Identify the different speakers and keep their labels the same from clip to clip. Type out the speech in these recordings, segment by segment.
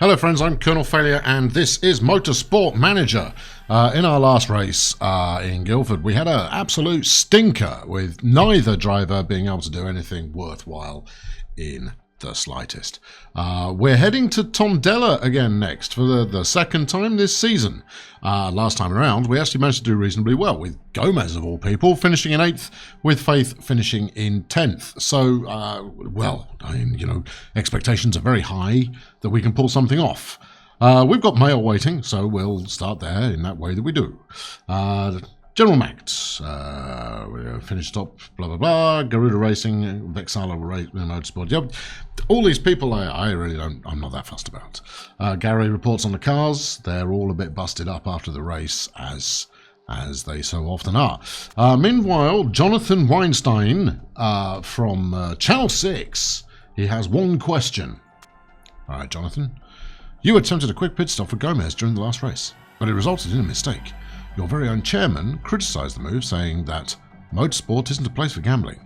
Speaker 1: Hello friends, I'm Colonel Failure and this is Motorsport Manager. In our last race in Guildford we had an absolute stinker with neither driver being able to do anything worthwhile in the slightest. We're heading to Tondela again next for the second time this season. Last time around we actually managed to do reasonably well with Gomes of all people finishing in 8th, with Faith finishing in 10th. So, well, I mean, you know, expectations are very high that we can pull something off. We've got mail waiting, so we'll start there in that way that we do. General Max, we finished top, blah, blah, blah, Garuda Racing, Vexala Motorsport. Yep. All these people I really don't, I'm not that fussed about. Gary reports on the cars. They're all a bit busted up after the race, as they so often are. Meanwhile, Jonathan Weinstein from Channel 6, he has one question. All right, Jonathan. You attempted a quick pit stop for Gomes during the last race, but it resulted in a mistake. Your very own chairman criticised the move, saying that motorsport isn't a place for gambling.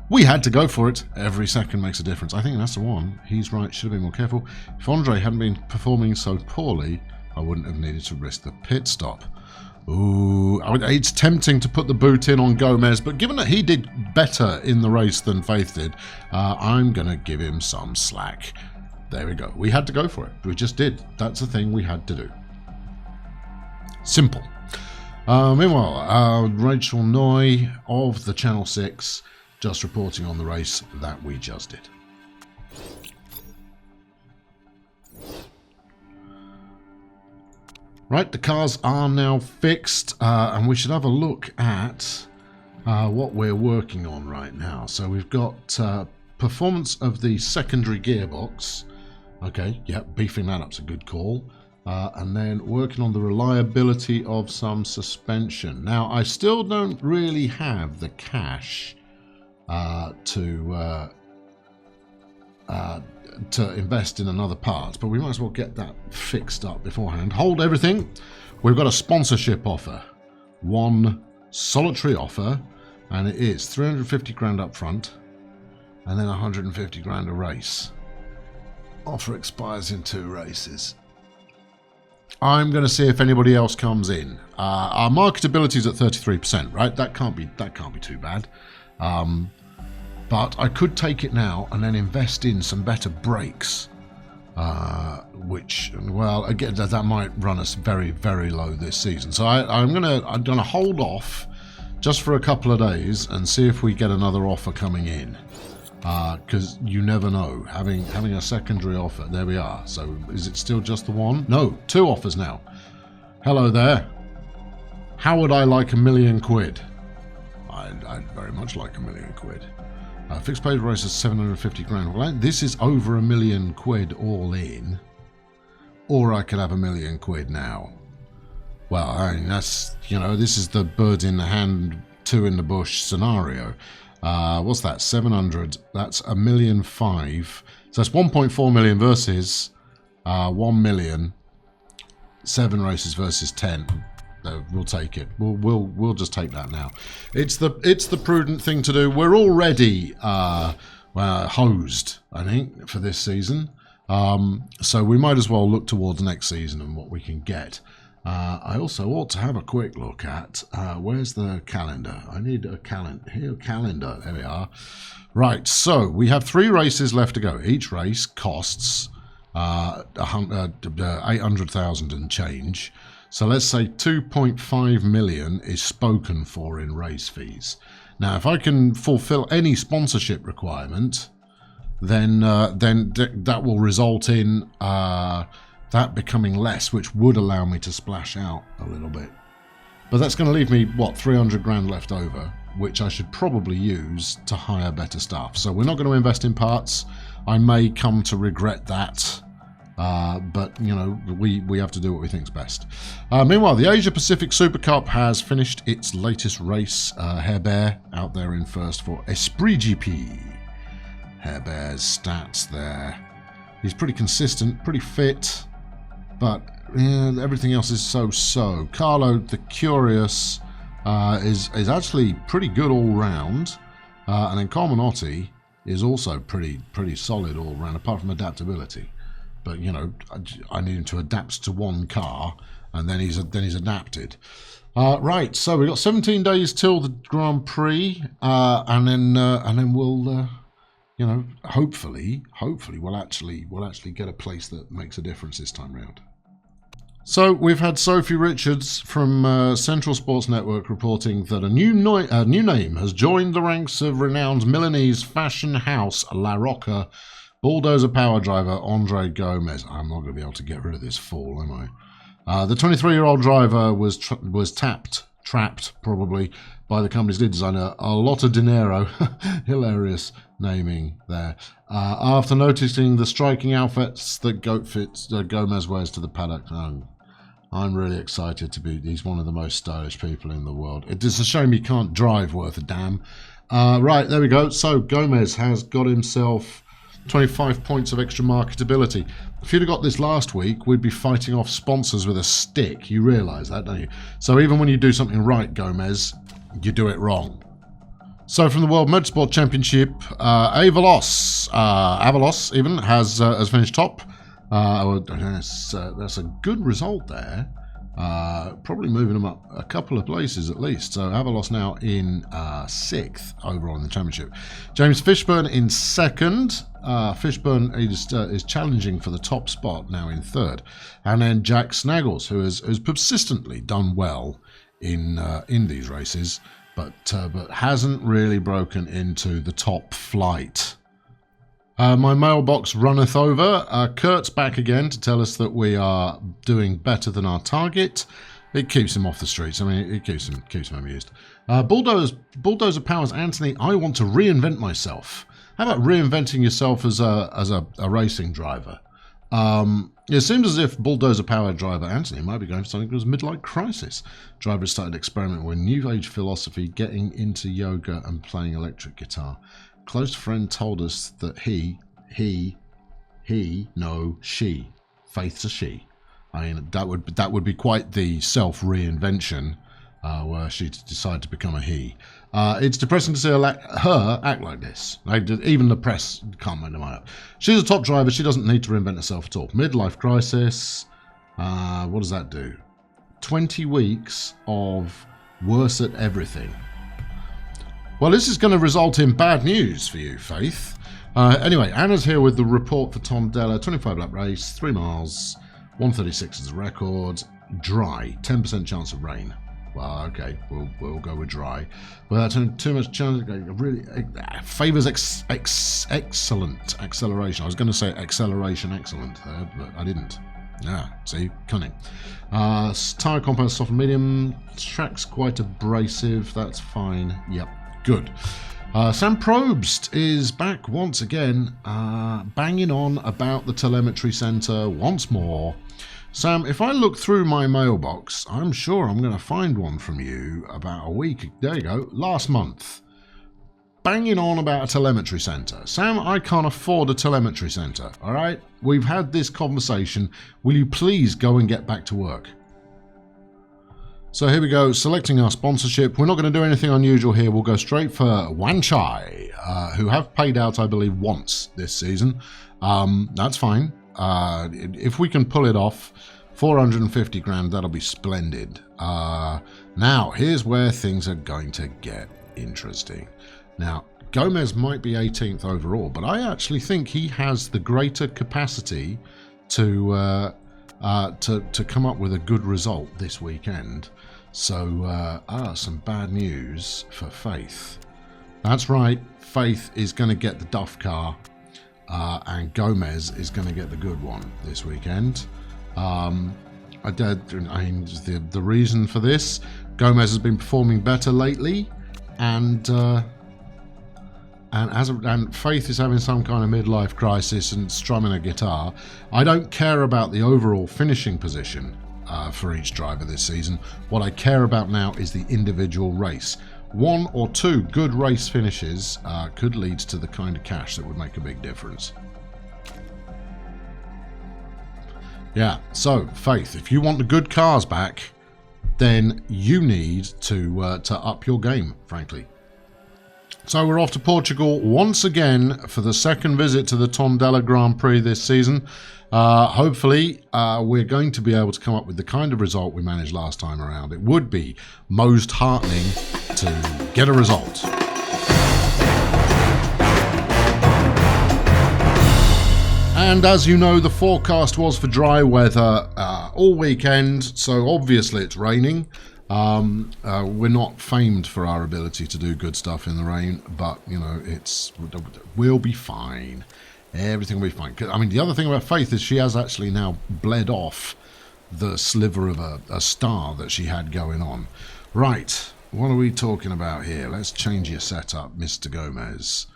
Speaker 1: We had to go for it. Every second makes a difference. I think that's the one. He's right. Should have been more careful. If Andre hadn't been performing so poorly, I wouldn't have needed to risk the pit stop. Ooh, it's tempting to put the boot in on Gomes, but given that he did better in the race than Faith did, I'm going to give him some slack. There we go. We had to go for it. We just did. That's the thing we had to do. Simple. Meanwhile, Rachel Noy of the Channel 6 just reporting on the race that we just did. Right, the cars are now fixed, and we should have a look at what we're working on right now. So we've got performance of the secondary gearbox. Okay, yeah, beefing that up's a good call. And then working on the reliability of some suspension. Now, I still don't really have the cash to invest in another part, but we might as well get that fixed up beforehand. Hold everything. We've got a sponsorship offer. One solitary offer, and it is 350 grand up front, and then 150 grand a race. Offer expires in 2 races. I'm going to see if anybody else comes in. Our marketability is at 33%, right? That can't be too bad. But I could take it now and then invest in some better brakes, which, well, again, that might run us very, very low this season. So I'm gonna hold off just for a couple of days and see if we get another offer coming in. Because you never know. Having a secondary offer. There we are. So is it still just the one? No, 2 offers now. Hello there. How would I like £1 million? I'd very much like £1 million. Fixed paid race is 750 grand. Well, this is over £1 million all in. Or I could have £1 million now. Well, I mean, that's, you know, this is the bird in the hand, 2 in the bush scenario. What's that? 700. That's $1.5 million. So that's 1.4 million versus 1 million. 7 races versus 10. We'll take it. We'll just take that now. It's the prudent thing to do. We're already hosed, I think, for this season. So we might as well look towards next season and what we can get. I also ought to have a quick look at where's the calendar. I need a calendar. There we are. Right, so we have 3 races left to go. Each race costs 800,000 and change. So let's say 2.5 million is spoken for in race fees. Now, if I can fulfill any sponsorship requirement, then that will result in that becoming less, which would allow me to splash out a little bit. But that's going to leave me, what, 300 grand left over, which I should probably use to hire better staff. So we're not going to invest in parts. I may come to regret that, but, you know, we have to do what we think is best. Meanwhile, the Asia Pacific Super Cup has finished its latest race. Hairbear out there in first for Esprit GP. Hairbear's stats there. He's pretty consistent, pretty fit. But yeah, everything else is so-so. Carlo the Curious is actually pretty good all round, and then Carminotti is also pretty solid all round, apart from adaptability. but you know, I need him to adapt to one car, and then he's adapted. Right, so we've got 17 days till the Grand Prix, and then we'll, you know, hopefully we'll actually get a place that makes a difference this time round. So we've had Sophie Richards from Central Sports Network reporting that a new name has joined the ranks of renowned Milanese fashion house La Rocca bulldozer power driver Andre Gomes. I'm not going to be able to get rid of this fool, am I? The 23-year-old driver was trapped probably by the company's lead designer, a lot of dinero. Hilarious naming there. After noticing the striking outfits that Gomes wears to the paddock. I'm really excited to be. He's one of the most stylish people in the world. It is a shame he can't drive worth a damn. Right, there we go. So Gomes has got himself 25 points of extra marketability. If you'd have got this last week, we'd be fighting off sponsors with a stick. You realise that, don't you? So even when you do something right, Gomes, you do it wrong. So from the World Motorsport Championship, Avalos even has finished top. That's a good result there. Probably moving them up a couple of places at least. So Avalos now in 6th overall in the championship. James Fishburne in 2nd. Fishburne is challenging for the top spot now in 3rd. And then Jack Snaggles, who has persistently done well in these races, but hasn't really broken into the top flight. My mailbox runneth over. Kurt's back again to tell us that we are doing better than our target. It keeps him off the streets. I mean, it keeps him amused. Bulldozer Powers Anthony, I want to reinvent myself. How about reinventing yourself as a racing driver? It seems as if Bulldozer Power driver Anthony might be going for something called a midlife crisis. Driver has started experimenting with new age philosophy, getting into yoga and playing electric guitar. Close friend told us that she, Faith's a she. I mean, that would be quite the self-reinvention where she decided to become a he. It's depressing to see her act like this. Even the press can't make them up. She's a top driver. She doesn't need to reinvent herself at all. Midlife crisis. What does that do? 20 weeks of worse at everything. Well, this is going to result in bad news for you, Faith. Anyway, Anna's here with the report for Tondela. 25-lap race, 3 miles, 1:36 is the record. Dry, 10% chance of rain. Well, okay, we'll go with dry. Without too much chance, really favours excellent acceleration. I was going to say acceleration excellent, but I didn't. Yeah, see, cunning. Tyre compound soft and medium. Track's quite abrasive. That's fine. Yep. Good. Sam Probst is back once again, banging on about the telemetry centre once more. Sam, if I look through my mailbox, I'm sure I'm going to find one from you about a week. There you go, last month. Banging on about a telemetry centre. Sam, I can't afford a telemetry centre, all right? We've had this conversation. Will you please go and get back to work? So here we go, selecting our sponsorship. We're not going to do anything unusual here. We'll go straight for Wanchai, who have paid out, I believe, once this season. That's fine. If we can pull it off, 450 grand, that'll be splendid. Now, here's where things are going to get interesting. Now, Gomes might be 18th overall, but I actually think he has the greater capacity to come up with a good result this weekend. So, some bad news for Faith. That's right, Faith is going to get the Duff car, and Gomes is going to get the good one this weekend. The reason for this, Gomes has been performing better lately, and Faith is having some kind of midlife crisis and strumming a guitar. I don't care about the overall finishing position for each driver this season. What I care about now is the individual race. 1 or 2 good race finishes could lead to the kind of cash that would make a big difference. Yeah, so Faith, if you want the good cars back, then you need to up your game, frankly. So we're off to Portugal once again for the second visit to the Tondela Grand Prix this season. Hopefully, we're going to be able to come up with the kind of result we managed last time around. It would be most heartening to get a result. And as you know, the forecast was for dry weather all weekend, so obviously it's raining. We're not famed for our ability to do good stuff in the rain, but, you know, we'll be fine. Everything will be fine. I mean, the other thing about Faith is she has actually now bled off the sliver of a star that she had going on. Right, what are we talking about here? Let's change your setup, Mr. Gomes.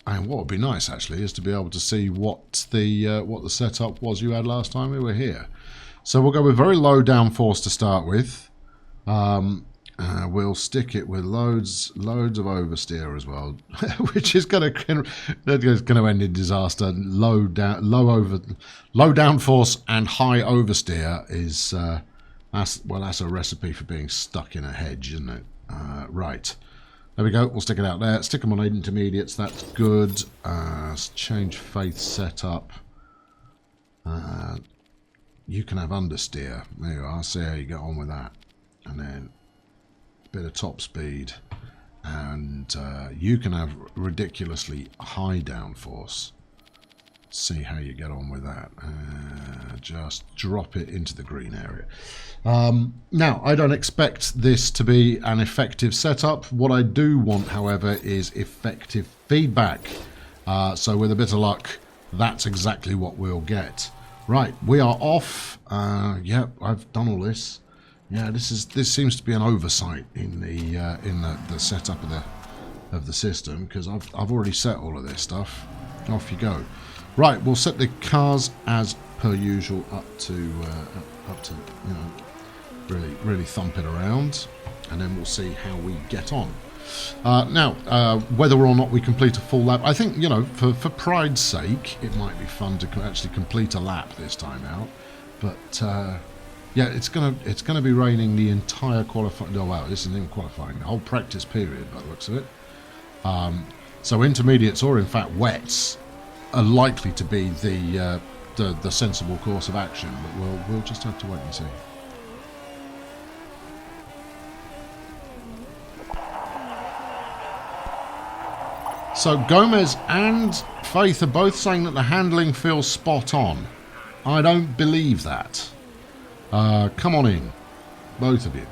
Speaker 1: And what would be nice, actually, is to be able to see what the setup was you had last time we were here. So we'll go with very low downforce to start with. We'll stick it with loads of oversteer as well, which is going to end in disaster. Low downforce and high oversteer is that's a recipe for being stuck in a hedge, isn't it? Right. There we go. We'll stick it out there. Stick them on intermediates. That's good. Let's change Faith setup. You can have understeer. There you are. See how you get on with that. And then a bit of top speed. And you can have ridiculously high downforce. See how you get on with that. Just drop it into the green area. Now, I don't expect this to be an effective setup. What I do want, however, is effective feedback. So with a bit of luck, that's exactly what we'll get. Right, we are off. Yeah, I've done all this. Yeah, this seems to be an oversight in the setup of the system, because I've already set all of this stuff. Off you go. Right, we'll set the cars as per usual up to you know, really thump it around, and then we'll see how we get on. Now, whether or not we complete a full lap, I think, you know, for pride's sake, it might be fun to actually complete a lap this time out. But yeah, it's gonna be raining the entire qualifying. Oh wow, this isn't even qualifying. The whole practice period, by the looks of it. So intermediates, or in fact wets, are likely to be the sensible course of action, but we'll just have to wait and see. So Gomes and Faith are both saying that the handling feels spot on. I don't believe that. Come on in, both of you.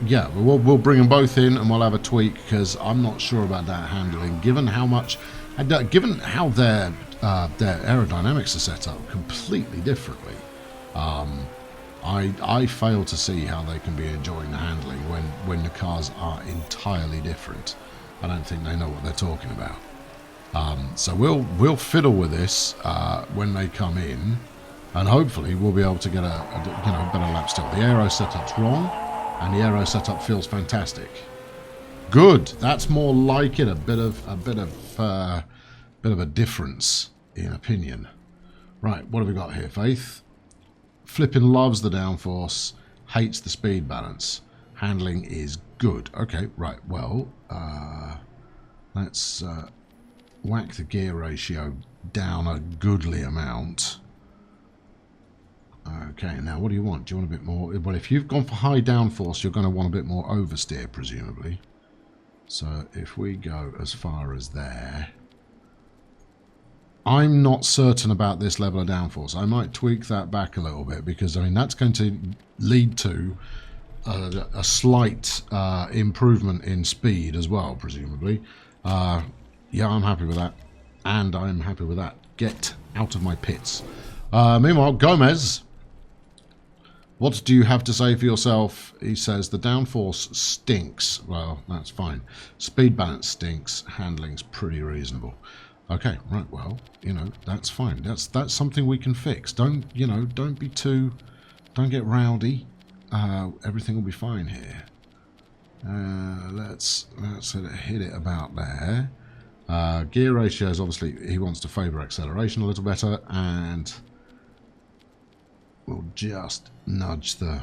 Speaker 1: Yeah, we'll bring them both in and we'll have a tweak, because I'm not sure about that handling, given how their aerodynamics are set up completely differently. I fail to see how they can be enjoying the handling when the cars are entirely different. I don't think they know what they're talking about. So we'll fiddle with this when they come in, and hopefully we'll be able to get a better lap still. The aero setup's wrong, and the aero setup feels fantastic. Good. That's more like it. A bit of a difference in opinion. Right. What have we got here, Faith? Flippin' loves the downforce, hates the speed balance. Handling is good. Okay. Right. Well, let's whack the gear ratio down a goodly amount. Okay, now what do you want? Do you want a bit more? Well, if you've gone for high downforce, you're going to want a bit more oversteer, presumably. So if we go as far as there, I'm not certain about this level of downforce. I might tweak that back a little bit, because I mean that's going to lead to a slight improvement in speed as well, presumably. Yeah, I'm happy with that, and I'm happy with that. Get out of my pits. Meanwhile, Gomes, what do you have to say for yourself? He says the downforce stinks. Well, that's fine. Speed balance stinks. Handling's pretty reasonable. Okay, right. Well, you know, that's fine. That's something we can fix. Don't get rowdy. Everything will be fine here. Let's hit it about there. Gear ratios, obviously, he wants to favour acceleration a little better, and we'll just nudge the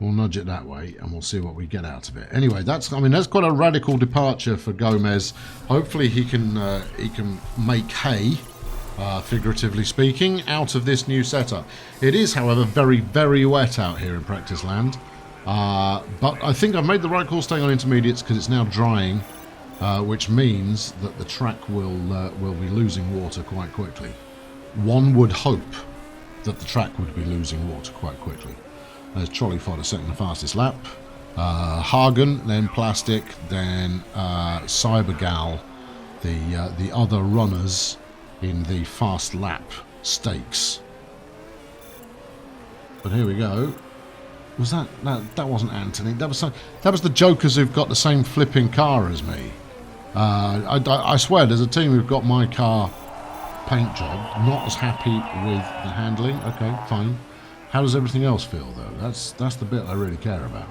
Speaker 1: We'll nudge it that way, and we'll see what we get out of it. Anyway, that's quite a radical departure for Gomes. Hopefully, he can make hay, figuratively speaking, out of this new setup. It is, however, very, very wet out here in practice land. But I think I've made the right call staying on intermediates because it's now drying, which means that the track will be losing water quite quickly. One would hope that the track would be losing water quite quickly. There's Trolley Fodder setting the fastest lap. Hagen, then Plastic, then Cybergal, the other runners in the fast lap stakes. But here we go. Was that wasn't Anthony? That was the Jokers who've got the same flipping car as me. I swear, there's a team who've got my car paint job. Not as happy with the handling. Okay, fine. How does everything else feel, though? That's the bit I really care about.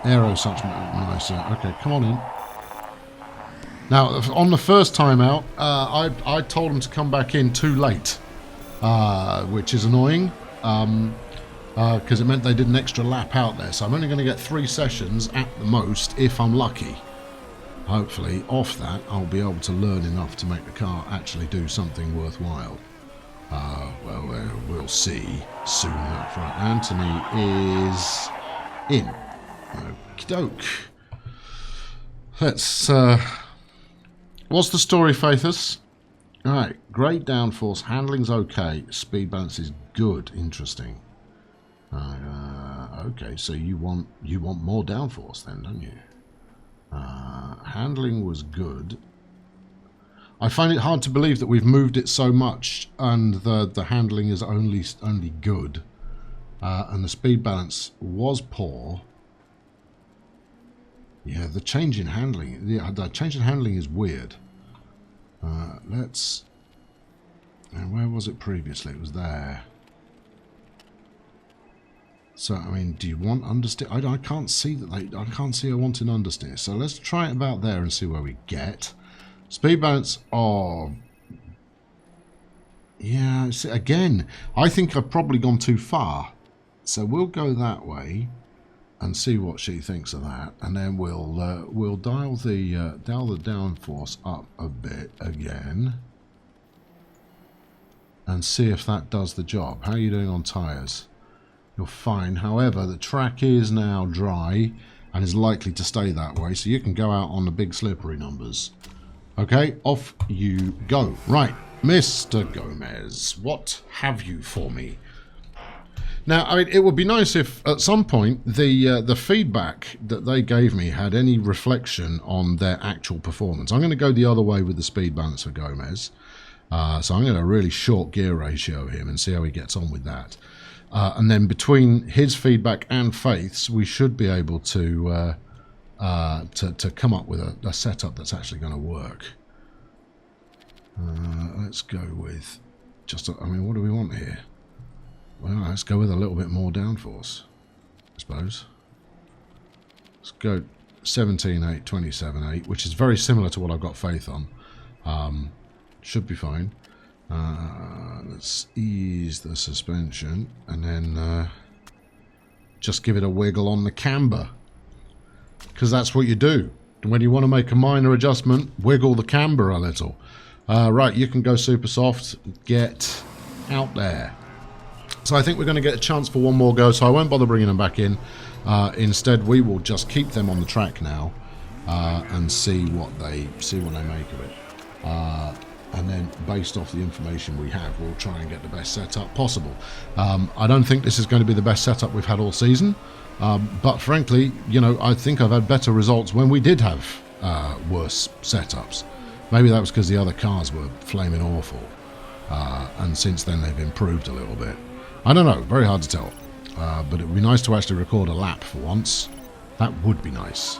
Speaker 1: Aero such nicer. Okay, come on in. Now, on the first time out, I told him to come back in too late, which is annoying, because it meant they did an extra lap out there. So I'm only going to get 3 sessions at the most, if I'm lucky. Hopefully, off that, I'll be able to learn enough to make the car actually do something worthwhile. Well, we'll see soon. Right, Anthony is in. Okie doke. Let's. What's the story, Faithus? Alright, great downforce, handling's okay, speed balance is good. Interesting. Okay, so you want more downforce then, don't you? Handling was good. I find it hard to believe that we've moved it so much and the handling is only good, and the speed balance was poor. Yeah, the change in handling. The change in handling is weird. Let's. And where was it previously? It was there. So I mean, do you want understeer? I can't see that I can't see I want an understeer. So let's try it about there and see where we get. Speed balance. Oh, yeah. See, again, I think I've probably gone too far. So we'll go that way and see what she thinks of that, and then we'll dial the downforce up a bit again, and see if that does the job. How are you doing on tyres? You're fine. However, the track is now dry and is likely to stay that way, so you can go out on the big slippery numbers. Okay, off you go. Right, Mr. Gomes, what have you for me? Now, I mean, it would be nice if at some point the feedback that they gave me had any reflection on their actual performance. I'm going to go the other way with the speed balance for Gomes. So I'm going to really short gear ratio him and see how he gets on with that. And then between his feedback and Faith's, we should be able to come up with a setup that's actually going to work. Let's go with I mean, what do we want here? Well, let's go with a little bit more downforce, I suppose. Let's go 17.8, 27.8, which is very similar to what I've got Faith on. Should be fine. Let's ease the suspension and then just give it a wiggle on the camber, because that's what you do. When you want to make a minor adjustment, wiggle the camber a little. Right, you can go super soft. Get out there. So I think we're going to get a chance for one more go, so I won't bother bringing them back in. Instead, we will just keep them on the track now and see what they make of it. And then, based off the information we have, we'll try and get the best setup possible. I don't think this is going to be the best setup we've had all season, but frankly, you know, I think I've had better results when we did have worse setups. Maybe that was because the other cars were flaming awful, and since then they've improved a little bit. I don't know, very hard to tell, but it would be nice to actually record a lap for once. That would be nice.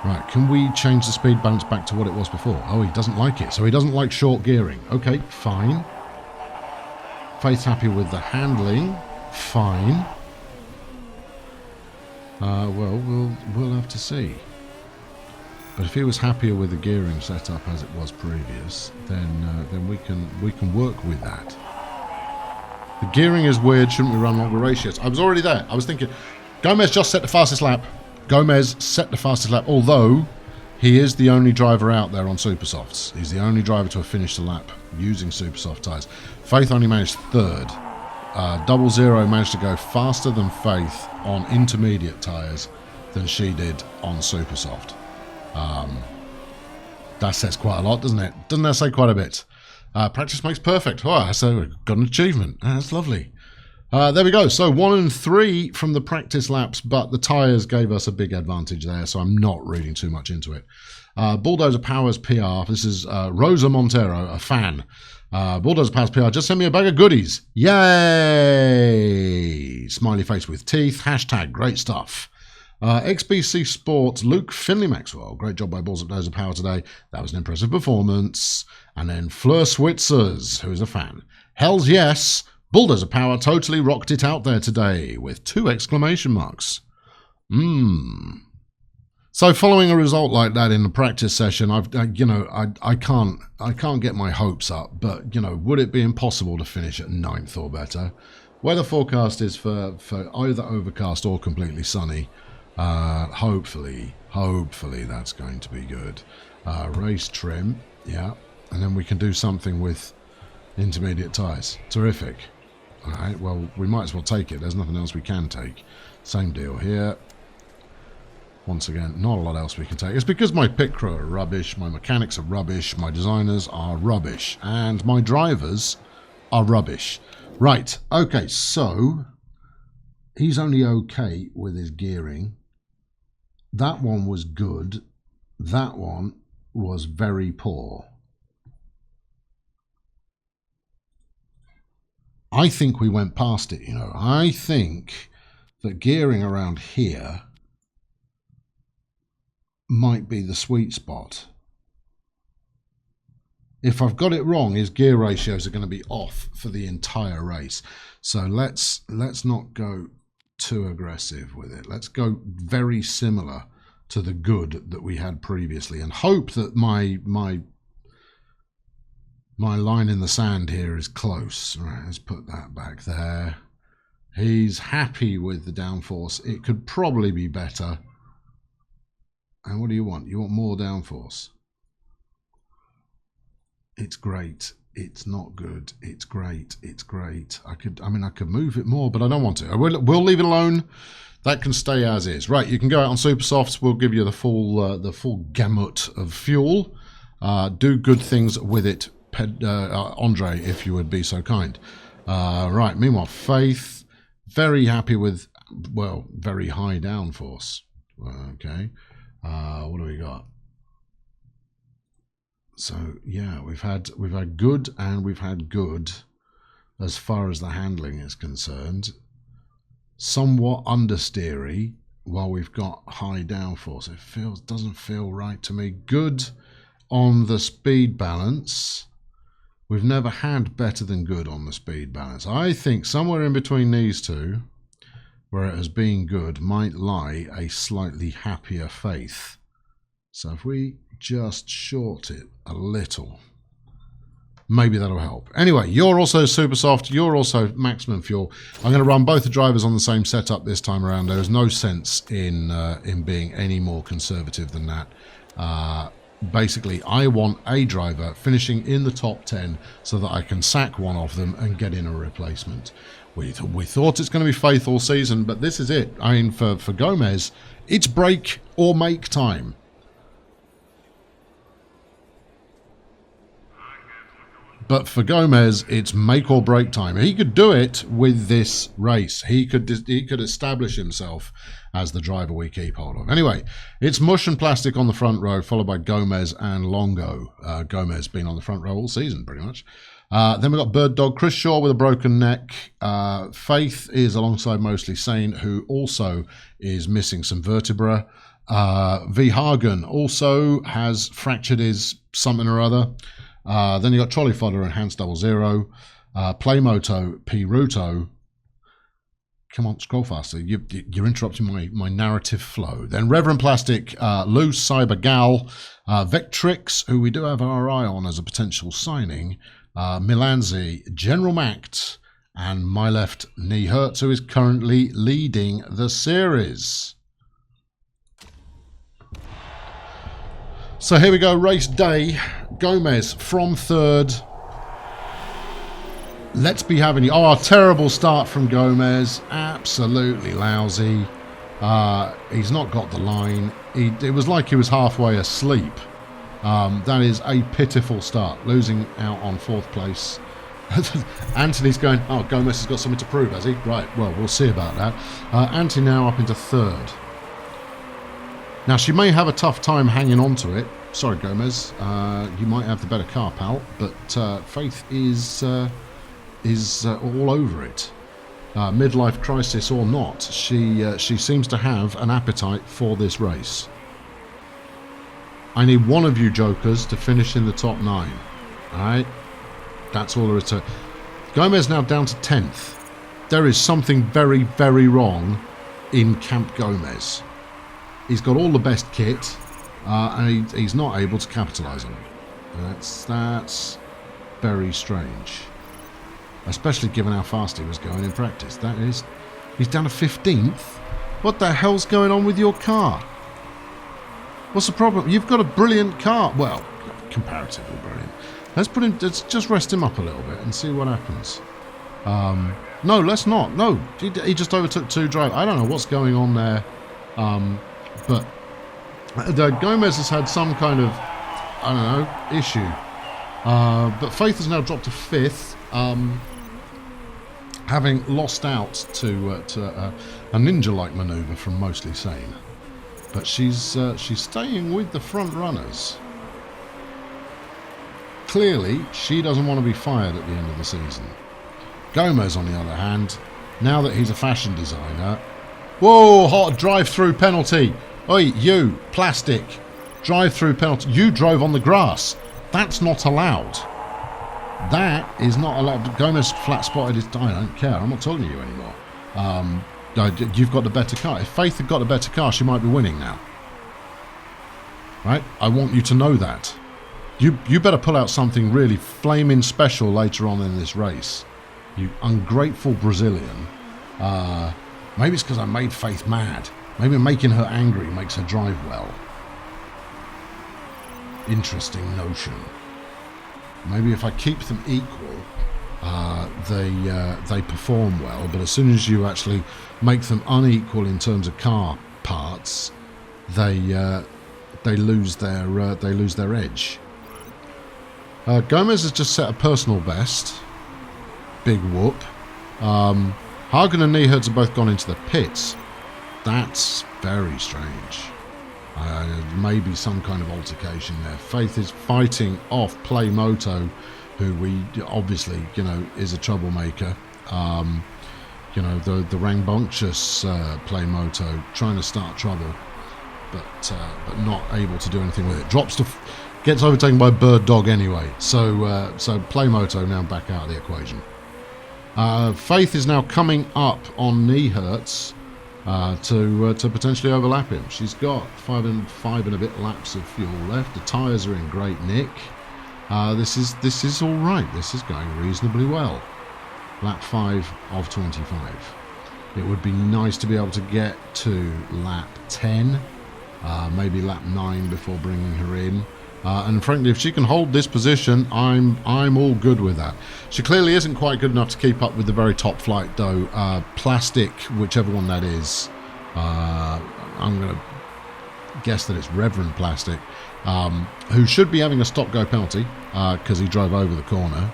Speaker 1: Right, can we change the speed balance back to what it was before? Oh, he doesn't like it, so he doesn't like short gearing. Okay, fine. Faith's happy with the handling. Fine. Well, we'll have to see. But if he was happier with the gearing setup as it was previous, then we can work with that. The gearing is weird. Shouldn't we run longer ratios? I was already there. I was thinking, Gomes just set the fastest lap. Gomes set the fastest lap, although he is the only driver out there on super softs. He's the only driver to have finished the lap using super soft tyres. Faith only managed third. 00 managed to go faster than Faith on intermediate tyres than she did on super soft. That says quite a lot, doesn't it? Doesn't that say quite a bit? Practice makes perfect. Oh, so we've got an achievement. That's lovely. There we go. So 1 and 3 from the practice laps, but the tyres gave us a big advantage there, so I'm not reading too much into it. Bulldozer Powers PR. This is Rosa Montero, a fan. Bulldozer Powers PR just sent me a bag of goodies. Yay! Smiley face with teeth. Hashtag great stuff. XBC Sports, Luke Finley Maxwell. Great job by Bulldozer Power today. That was an impressive performance. And then Fleur Switzers, who is a fan. Hells yes! Bulldozer Power totally rocked it out there today with 2 exclamation marks. So following a result like that in the practice session, I can't get my hopes up. But would it be impossible to finish at 9th or better? Weather forecast is for either overcast or completely sunny. Hopefully that's going to be good. Race trim, yeah, and then we can do something with intermediate tyres. Terrific. All right, well, we might as well take it. There's nothing else we can take. Same deal here. Once again, not a lot else we can take. It's because my pit crew are rubbish, my mechanics are rubbish, my designers are rubbish, and my drivers are rubbish. Right, okay, so he's only okay with his gearing. That one was good. That one was very poor. I think we went past it, I think that gearing around here might be the sweet spot. If I've got it wrong, his gear ratios are going to be off for the entire race. So let's not go too aggressive with it. Let's go very similar to the good that we had previously and hope that my line in the sand here is close. Right, let's put that back there. He's happy with the downforce. It could probably be better. And what do you want? You want more downforce. It's great. It's not good. It's great. It's great. I could move it more, but I don't want to. We'll leave it alone. That can stay as is. Right, you can go out on super softs. We'll give you the full gamut of fuel. Do good things with it, Andre, if you would be so kind. Right, meanwhile, Faith, very happy with, well, very high downforce. Okay, what do we got? So yeah, we've had good and we've had good as far as the handling is concerned. Somewhat understeery while we've got high downforce. It doesn't feel right to me. Good on the speed balance. We've never had better than good on the speed balance. I think somewhere in between these two, where it has been good, might lie a slightly happier Faith. So if we just short it a little, maybe that'll help. Anyway, you're also super soft, you're also maximum fuel. I'm going to run both the drivers on the same setup this time around. There is no sense in being any more conservative than that. Basically, I want a driver finishing in the top 10 so that I can sack one of them and get in a replacement. We thought it's going to be Faith all season, but this is it. I mean, for Gomes, it's break or make time. But for Gomes, it's make or break time. He could do it with this race. He could establish himself as the driver we keep hold of. Anyway, it's Mush and Plastic on the front row, followed by Gomes and Longo. Gomes been on the front row all season, pretty much. Then we've got Bird Dog, Chris Shaw with a broken neck. Faith is alongside Mostly Sane, who also is missing some vertebra. V. Hagen also has fractured his something or other. Then you got Trolley Fodder and Hans 00. Playmoto, P. Ruto. Come on, scroll faster. You're interrupting my narrative flow. Then Reverend Plastic, Loose, Cyber Gal, Vectrix, who we do have our eye on as a potential signing, Milanzi, General Mact, and my left knee hurts, who is currently leading the series. So here we go, race day. Gomes from third. Let's be having you. Oh, a terrible start from Gomes. Absolutely lousy. He's not got the line. It was like he was halfway asleep. That is a pitiful start. Losing out on fourth place. Anthony's going, oh, Gomes has got something to prove, has he? Right, well, we'll see about that. Anthony now up into third. Now, she may have a tough time hanging on to it. Sorry, Gomes. You might have the better car, pal. But Faith is all over it. Midlife crisis or not, she seems to have an appetite for this race. I need one of you jokers to finish in the top 9. All right? That's all there is to it. Gomes now down to 10th. There is something very, very wrong in Camp Gomes. He's got all the best kit, and he's not able to capitalise on it. That's very strange. Especially given how fast he was going in practice. That is... He's down to 15th? What the hell's going on with your car? What's the problem? You've got a brilliant car. Well, comparatively brilliant. Let's just rest him up a little bit and see what happens. No, let's not. No, he just overtook 2 drivers. I don't know what's going on there. But Gomes has had some kind of, I don't know, issue. But Faith has now dropped to 5th, having lost out to a ninja-like manoeuvre from Mostly Sane. But she's staying with the front runners. Clearly, she doesn't want to be fired at the end of the season. Gomes, on the other hand, now that he's a fashion designer... Whoa, hot drive-through penalty. Oi, you, plastic. Drive-through penalty. You drove on the grass. That's not allowed. That is not allowed. Gomes flat-spotted his... I don't care. I'm not talking to you anymore. You've got the better car. If Faith had got the better car, she might be winning now. Right? I want you to know that. You better pull out something really flaming special later on in this race. You ungrateful Brazilian. Maybe it's because I made Faith mad. Maybe making her angry makes her drive well. Interesting notion. Maybe if I keep them equal, they perform well. But as soon as you actually make them unequal in terms of car parts, they lose their edge. Gomes has just set a personal best. Big whoop. Hagen and Niehertz have both gone into the pits. That's very strange. Maybe some kind of altercation there. Faith is fighting off Playmoto, who we obviously, is a troublemaker. The rambunctious Playmoto trying to start trouble, but not able to do anything with it. Gets overtaken by Bird Dog anyway. So Playmoto now back out of the equation. Faith is now coming up on Niehertz to potentially overlap him. She's got five and a bit laps of fuel left. The tyres are in great nick. This is all right. This is going reasonably well. Lap 5 of 25. It would be nice to be able to get to lap 10, maybe lap 9 before bringing her in. And frankly, if she can hold this position, I'm all good with that. She clearly isn't quite good enough to keep up with the very top flight, though. Plastic, whichever one that is, I'm going to guess that it's Reverend Plastic, who should be having a stop-go penalty because he drove over the corner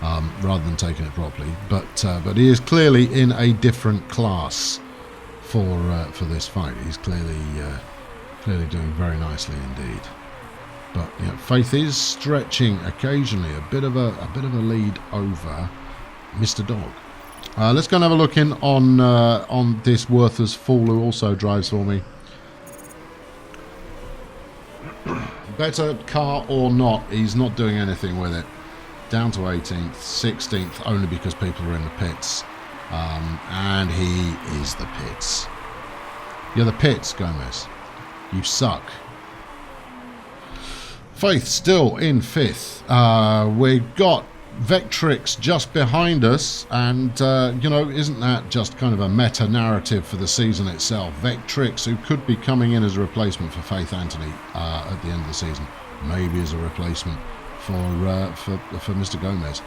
Speaker 1: rather than taking it properly. But he is clearly in a different class for this fight. He's clearly doing very nicely indeed. But Faith is stretching occasionally a bit of a lead over Mr. Dog. Let's go and have a look in on this worthless fool who also drives for me. Better car or not, he's not doing anything with it. Down to 18th, 16th, only because people are in the pits. And he is the pits. You're the pits, Gomes. You suck. Faith still in 5th. We've got Vectrix just behind us, and you know, isn't that just kind of a meta narrative for the season itself? Vectrix, who could be coming in as a replacement for Faith Anthony at the end of the season, maybe as a replacement for Mr. Gomes.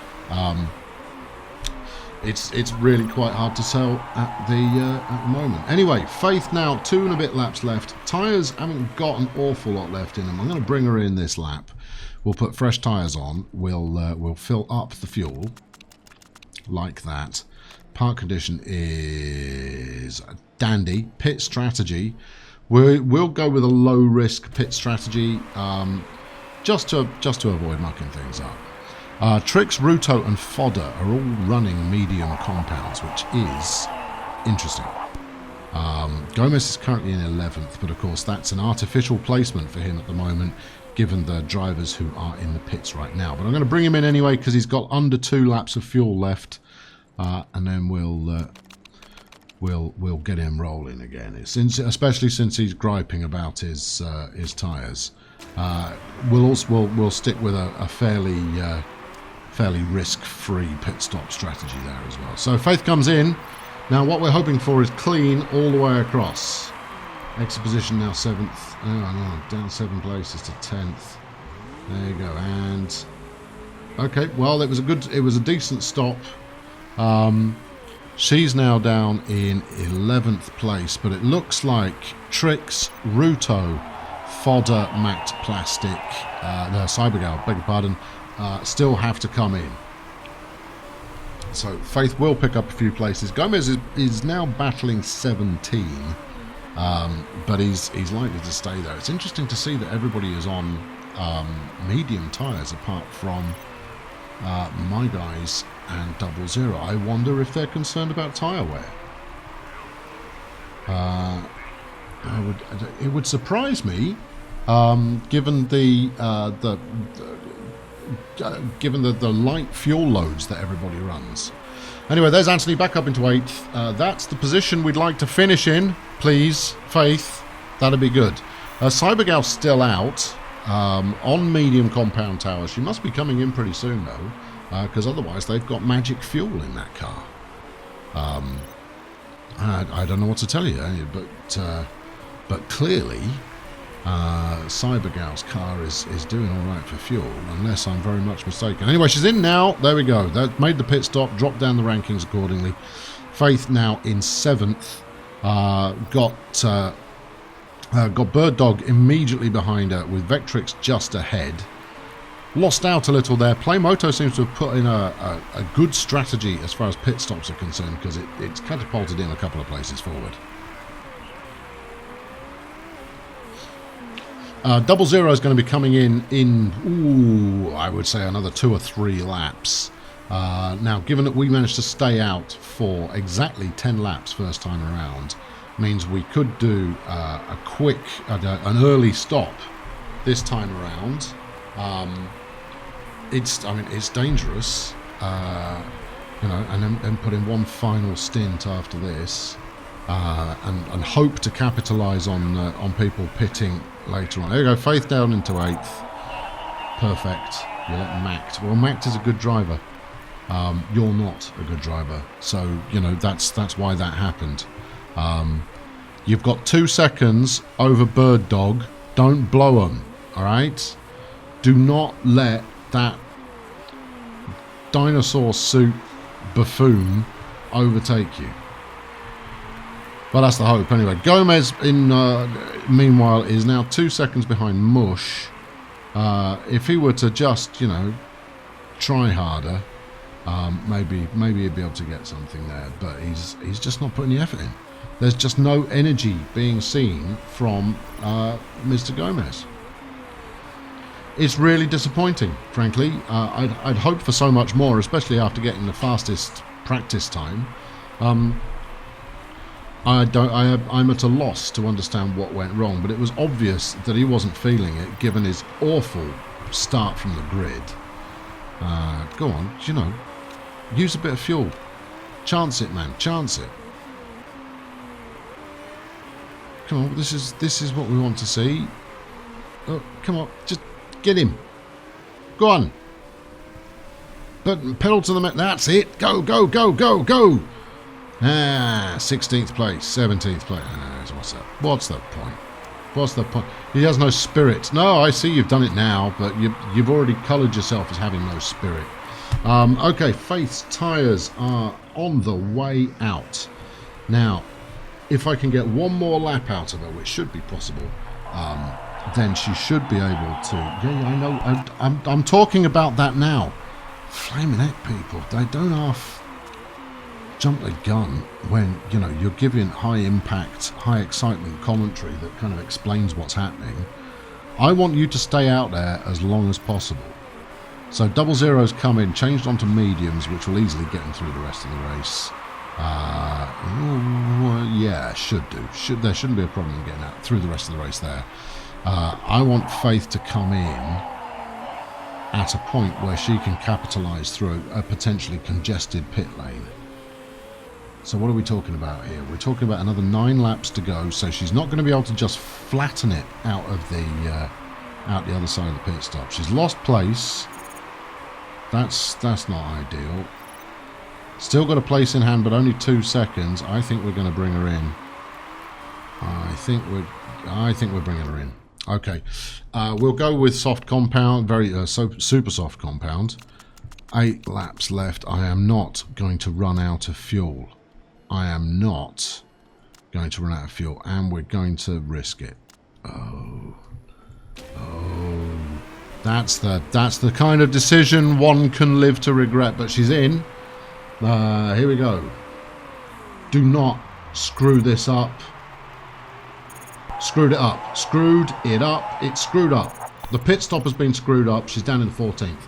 Speaker 1: It's really quite hard to tell at the moment. Anyway, Faith now 2 and a bit laps left. Tyres haven't got an awful lot left in them. I'm going to bring her in this lap. We'll put fresh tyres on. We'll fill up the fuel like that. Park condition is dandy. Pit strategy. We'll go with a low risk pit strategy, just to avoid mucking things up. Trix, Ruto, and Fodder are all running medium compounds, which is interesting. Gomes is currently in 11th, but of course that's an artificial placement for him at the moment, given the drivers who are in the pits right now. But I'm going to bring him in anyway because he's got under 2 laps of fuel left, and then we'll get him rolling again. Especially since he's griping about his tyres. We'll stick with a fairly risk-free pit stop strategy there as well. So Faith comes in. Now what we're hoping for is clean all the way across. Exit position now 7th. Oh no, down 7 places to 10th. There you go. And okay, well it was a decent stop. She's now down in 11th place, but it looks like Trix, Ruto, Fodder, Mact Plastic, Cybergal, beg your pardon, still have to come in. So Faith will pick up a few places. Gomes is now battling 17, but he's likely to stay there. It's interesting to see that everybody is on medium tyres apart from my guys and 00. I wonder if they're concerned about tyre wear. It would surprise me, given the light fuel loads that everybody runs. Anyway, there's Anthony back up into 8th. That's the position we'd like to finish in, please, Faith. That'd be good. Cybergal's still out on medium compound tower. She must be coming in pretty soon, though, because otherwise they've got magic fuel in that car. I don't know what to tell you, but clearly Cybergal's car is doing all right for fuel, unless I'm very much mistaken. Anyway, she's in now. There we go. That made the pit stop, dropped down the rankings accordingly. Faith now in 7th. Got Bird Dog immediately behind her, with Vectrix just ahead. Lost out a little there. Playmoto seems to have put in a good strategy as far as pit stops are concerned, because it's catapulted in a couple of places forward. 00 is going to be coming in I would say another 2 or 3 laps. Now, given that we managed to stay out for exactly 10 laps first time around, means we could do an early stop this time around. It's dangerous, and then put in one final stint after this, and hope to capitalise on people pitting later on. There you go, Faith down into 8th. Perfect. You let Mact. Well, Mact is a good driver. You're not a good driver, so that's why that happened. You've got 2 seconds over Bird Dog. Don't blow them. All right. Do not let that dinosaur suit buffoon overtake you. Well, that's the hope anyway. Gomes, meanwhile, is now 2 seconds behind Mush. If he were to just, try harder, maybe he'd be able to get something there. But he's just not putting the effort in. There's just no energy being seen from Mr. Gomes. It's really disappointing, frankly. I'd hoped for so much more, especially after getting the fastest practice time. I'm at a loss to understand what went wrong, but it was obvious that he wasn't feeling it, given his awful start from the grid. Go on, use a bit of fuel. Chance it, man. Chance it. Come on, this is what we want to see. Oh, come on, just get him. Go on. But pedal to the metal. That's it. Go, go, go, go, go. 16th place, 17th place. What's that? What's the point? What's the point? He has no spirit. No, I see you've done it now, but you've already coloured yourself as having no spirit. Okay, Faith's tyres are on the way out. Now, if I can get one more lap out of her, which should be possible, then she should be able to... Yeah, I know. I'm talking about that now. Flaming heck, people. They don't half jump the gun when, you know, you're giving high impact, high excitement commentary that kind of explains what's happening. I want you to stay out there as long as possible. So 00's come in, changed onto mediums, which will easily get him through the rest of the race. Yeah, should do. There shouldn't be a problem getting out through the rest of the race there. I want Faith to come in at a point where she can capitalise through a potentially congested pit lane. So what are we talking about here? We're talking about another 9 laps to go, so she's not going to be able to just flatten it out the other side of the pit stop. She's lost place. That's not ideal. Still got a place in hand, but only 2 seconds. I think we're going to bring her in. I think we're bringing her in. Okay, we'll go with soft compound, super soft compound. 8 laps left. I am not going to run out of fuel. I am not going to run out of fuel, and we're going to risk it. Oh, that's the kind of decision one can live to regret. But she's in. Here we go. Do not screw this up. Screwed it up. Screwed it up. It's screwed up. The pit stop has been screwed up. She's down in the 14th.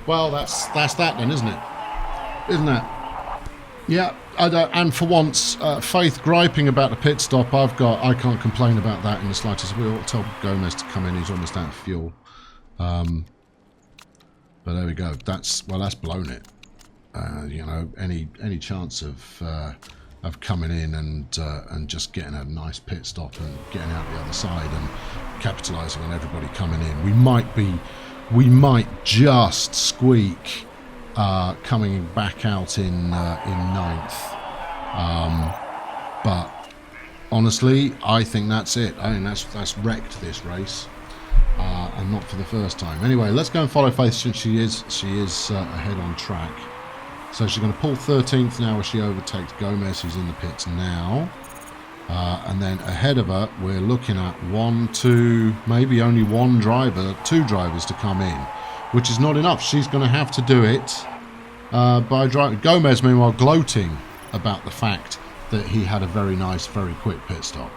Speaker 1: Well, that's that then, isn't it? Isn't it? Yeah. And for once, Faith griping about the pit stop, I can't complain about that in the slightest. We ought to tell Gomes to come in. He's almost out of fuel. But there we go. That's blown it. You know, any chance of coming in and just getting a nice pit stop and getting out the other side and capitalising on everybody coming in. We might just squeak coming back out in 9th. But honestly, I think that's it. I think that's wrecked this race, and not for the first time. Anyway, let's go and follow Faith since she is ahead on track. So she's going to pull 13th now as she overtakes Gomes, who's in the pits now. And then ahead of her, we're looking at 1, 2, maybe only 1 driver, 2 drivers to come in, which is not enough. She's going to have to do it by driving. Gomes, meanwhile, gloating about the fact that he had a very nice, very quick pit stop.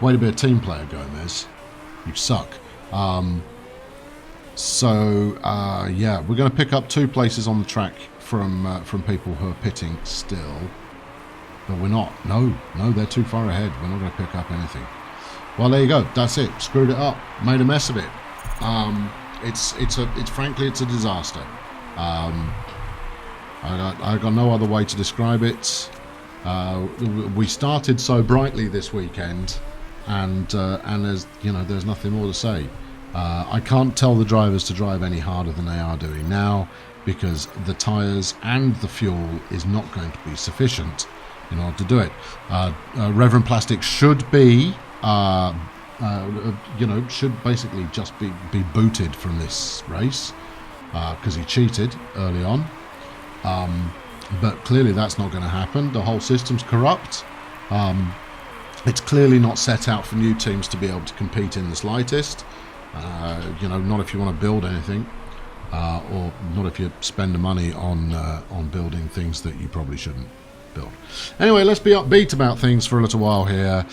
Speaker 1: Way to be a team player, Gomes. You suck. Yeah, we're going to pick up 2 places on the track from people who are pitting still. But we're not. No, they're too far ahead. We're not going to pick up anything. Well, there you go. That's it. Screwed it up. Made a mess of it. Frankly, it's a disaster. I got no other way to describe it. We started so brightly this weekend, and there's nothing more to say. I can't tell the drivers to drive any harder than they are doing now, because the tyres and the fuel is not going to be sufficient in order to do it. Reverend Plastic should be, should basically just be booted from this race because he cheated early on. But clearly that's not going to happen. The whole system's corrupt. It's clearly not set out for new teams to be able to compete in the slightest. Not if you want to build anything, or not if you spend the money on building things that you probably shouldn't build. Anyway, let's be upbeat about things for a little while here.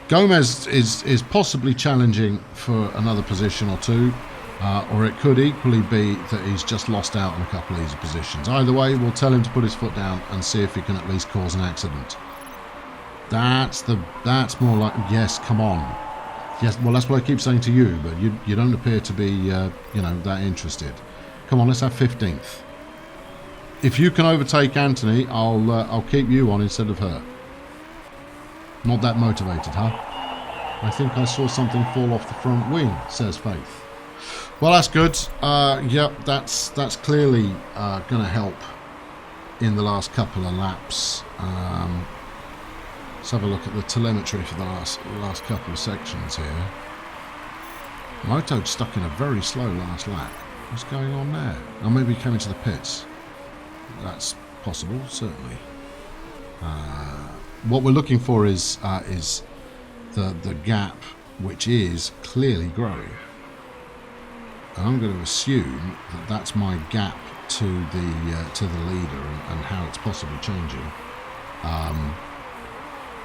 Speaker 1: Gomes is possibly challenging for another position or 2, or it could equally be that he's just lost out on a couple of easy positions. Either way, we'll tell him to put his foot down and see if he can at least cause an accident. That's more like, yes, come on. Yes, well, that's what I keep saying to you, but you don't appear to be, that interested. Come on, let's have 15th. If you can overtake Anthony, I'll keep you on instead of her. Not that motivated, huh? I think I saw something fall off the front wing, says Faith. Well, that's good. Yep, that's clearly going to help in the last couple of laps. Let's have a look at the telemetry for the last couple of sections here. Moto's stuck in a very slow last lap. What's going on there? Or maybe he came into the pits. That's possible, certainly. What we're looking for is the gap, which is clearly growing. And I'm going to assume that that's my gap to the leader and how it's possibly changing.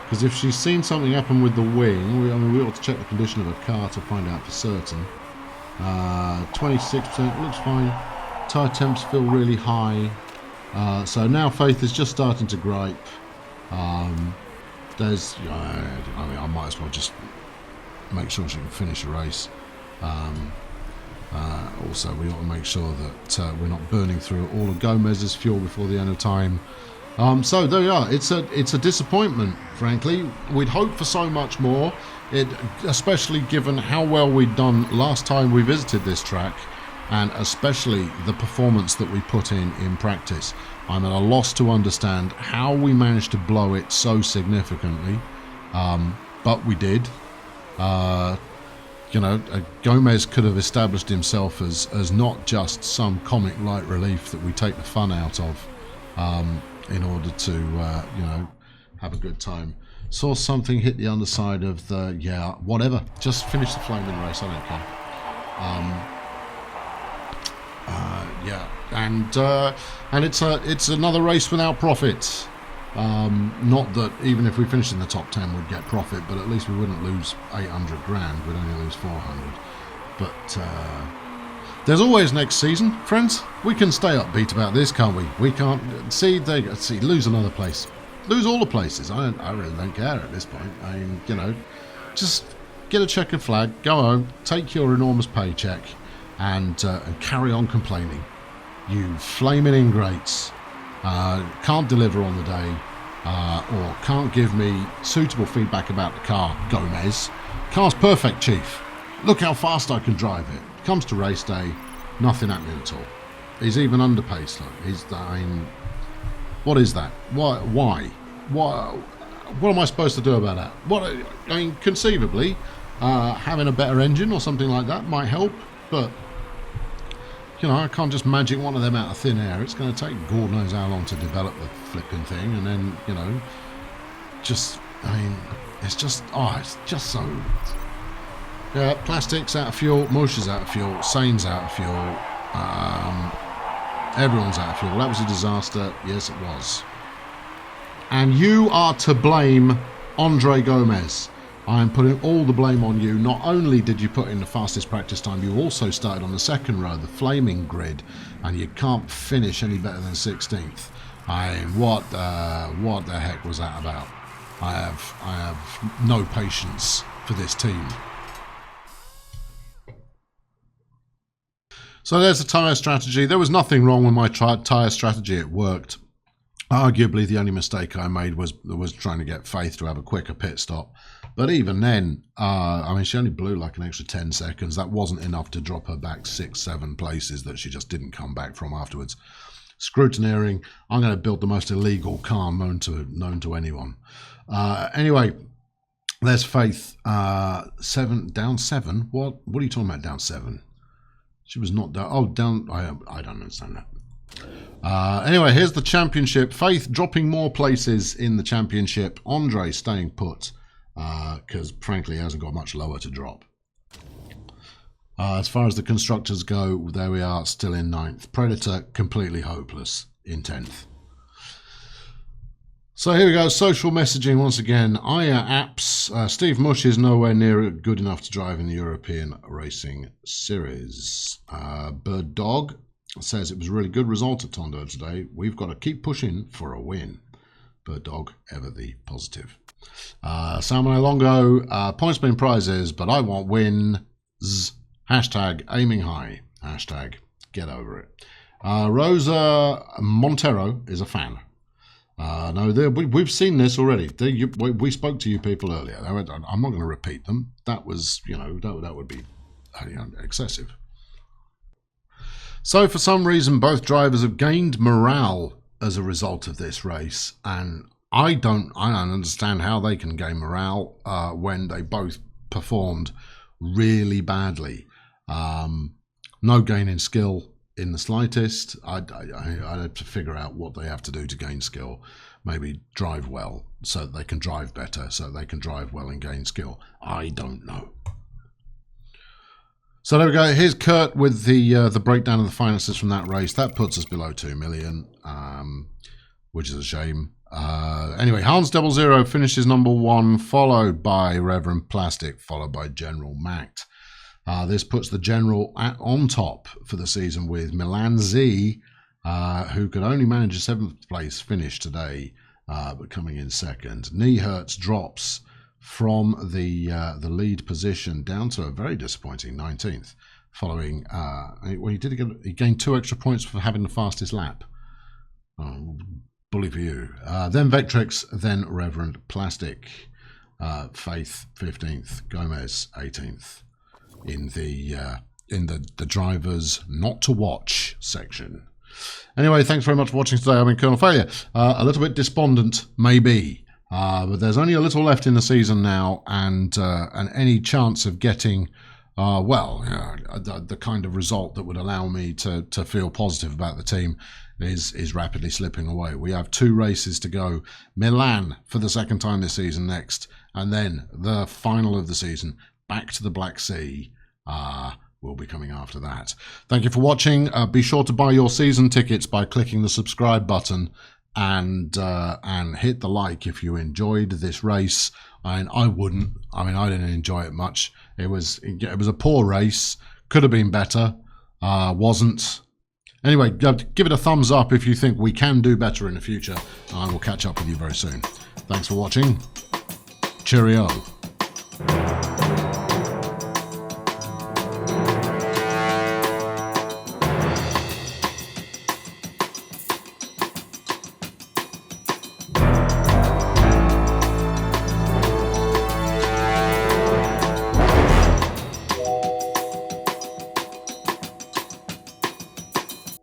Speaker 1: Because if she's seen something happen with the wing, we ought to check the condition of her car to find out for certain. 26% looks fine. Tyre temps feel really high. So now Faith is just starting to gripe. There's, I might as well just make sure she can finish a race. Also, we ought to make sure that we're not burning through all of Gomez's fuel before the end of time. So there we are. It's a disappointment, frankly. We'd hoped for so much more, especially given how well we'd done last time we visited this track, and especially the performance that we put in practice. I'm at a loss to understand how we managed to blow it so significantly, but we did. Gomes could have established himself as not just some comic light relief that we take the fun out of, in order to have a good time. Saw something hit the underside of the whatever. Just finish the flaming race. I don't care. And it's another race without profit. Not that even if we finished in the top 10 we'd get profit, but at least we wouldn't lose 800 grand, we'd only lose 400. But there's always next season, friends. We can stay upbeat about this, can't we? We can't lose another place, lose all the places. I really don't care at this point. I mean, just get a checkered flag, go home, take your enormous paycheck, and carry on complaining. You flaming ingrates. Can't deliver on the day, or can't give me suitable feedback about the car. Gomes, car's perfect, Chief. Look how fast I can drive it. Comes to race day, nothing happening at all. He's even under pace. Look, what is that? Why? What am I supposed to do about that? Conceivably, having a better engine or something like that might help, but I can't just magic one of them out of thin air. It's going to take God knows how long to develop the flipping thing, and then, it's just so... Yeah, Plastic's out of fuel, Mush is out of fuel, Sane's out of fuel, everyone's out of fuel. That was a disaster. Yes, it was. And you are to blame, Andre Gomes. I am putting all the blame on you. Not only did you put in the fastest practice time, you also started on the second row, the flaming grid, and you can't finish any better than 16th. What the heck was that about? I have no patience for this team. So there's the tyre strategy. There was nothing wrong with my tyre strategy. It worked. Arguably, the only mistake I made was trying to get Faith to have a quicker pit stop. But even then, she only blew like an extra 10 seconds. That wasn't enough to drop her back 6-7 places that she just didn't come back from afterwards. Scrutineering. I'm going to build the most illegal car known to anyone. Anyway, there's Faith. Down 7. What are you talking about? Down 7. She was not down. Oh, down. I don't understand that. Anyway, here's the championship. Faith dropping more places in the championship. Andre staying put. Because frankly he hasn't got much lower to drop. As far as the constructors go, there we are, still in 9th. Predator completely hopeless in 10th. So here we go, social messaging once again. Aya apps. Steve Mush is nowhere near good enough to drive in the European Racing Series. Bird Dog says it was a really good result at Tondela today. We've got to keep pushing for a win. Bird Dog, ever the positive. Salmon Longo, points being prizes, but I want wins. Hashtag aiming high. Hashtag get over it. Rosa Montero is a fan. No, we've seen this already. We spoke to you people earlier. I'm not going to repeat them. That was, that would be excessive. So for some reason, both drivers have gained morale as a result of this race, and I don't understand how they can gain morale when they both performed really badly. No gain in skill in the slightest. I'd have to figure out what they have to do to gain skill. Maybe drive well so that they can drive better, so they can drive well and gain skill. I don't know. So there we go. Here's Kurt with the breakdown of the finances from that race. That puts us below 2 million, which is a shame. Anyway, Hans 00 finishes number 1, followed by Reverend Plastic, followed by General Mact. This puts the General on top for the season with Milan Z, who could only manage a 7th place finish today, but coming in 2nd. Niehertz drops from the lead position down to a very disappointing 19th, following, well, he gained 2 extra points for having the fastest lap. Oh, bully for you. Then Vectrex, then Reverend Plastic. Faith 15th, Gomes 18th in the drivers not to watch section. Anyway, thanks very much for watching today. I'm in Colonel Failure. A little bit despondent, maybe. But there's only a little left in the season now, and any chance of getting, the kind of result that would allow me to feel positive about the team is rapidly slipping away. We have 2 races to go. Milan for the 2nd time this season next, and then the final of the season, back to the Black Sea, will be coming after that. Thank you for watching. Be sure to buy your season tickets by clicking the subscribe button. And hit the like if you enjoyed this race. I wouldn't. I mean, I didn't enjoy it much. It was a poor race. Could have been better. Wasn't. Anyway, give it a thumbs up if you think we can do better in the future. I will catch up with you very soon. Thanks for watching. Cheerio.